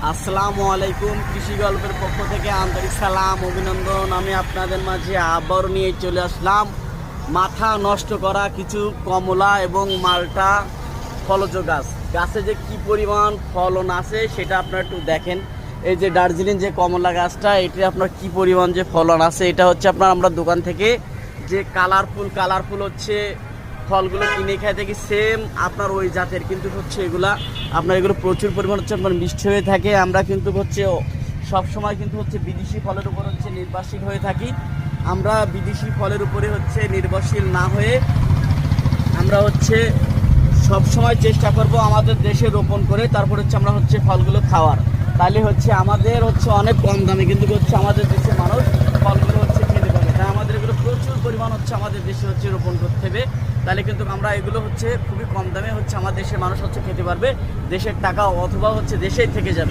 আসসালামু আলাইকুম। কৃষি গল্পের পক্ষ থেকে আন্তরিক সালাম অভিনন্দন। আমি আপনাদের মাঝে আবার নিয়ে চলে আসলাম মাথা নষ্ট করা কিছু কমলা এবং মালটা ফলজ গাছ। গাছে যে কি পরিমাণ ফলন আছে সেটা আপনারা একটু দেখেন। এই যে দার্জিলিং যে কমলা গাছটা, এটি আপনার কি পরিমাণ যে ফলন আছে, এটা হচ্ছে আপনার আমরা দোকান থেকে যে কালারফুল হচ্ছে ফলগুলো কিনে খাই দেখি সেম আপনার ওই জাতের, কিন্তু হচ্ছে এগুলো প্রচুর পরিমাণ হচ্ছে আপনার মিষ্টি হয়ে থাকে। আমরা কিন্তু হচ্ছে সব সময় কিন্তু হচ্ছে বিদেশি ফলের উপর হচ্ছে নির্ভরশীল হয়ে থাকি। আমরা বিদেশি ফলের উপরে হচ্ছে নির্ভরশীল না হয়ে আমরা হচ্ছে সব সময় চেষ্টা করব আমাদের দেশে রোপণ করে তারপর হচ্ছে আমরা হচ্ছে ফলগুলো খাওয়ার। তাহলে হচ্ছে আমাদের হচ্ছে অনেক কম দামে কিন্তু হচ্ছে আমাদের দেশের মানুষ ফলগুলো হচ্ছে খেতে পাবে। তাই আমাদের এগুলো প্রচুর পরিমাণ হচ্ছে আমাদের দেশে হচ্ছে রোপণ করতে হবে। তাহলে কিন্তু আমরা এগুলো হচ্ছে খুবই কম দামে হচ্ছে আমাদের দেশের মানুষ হচ্ছে খেতে পারবে। দেশের টাকা অথবা হচ্ছে দেশেই থেকে যাবে।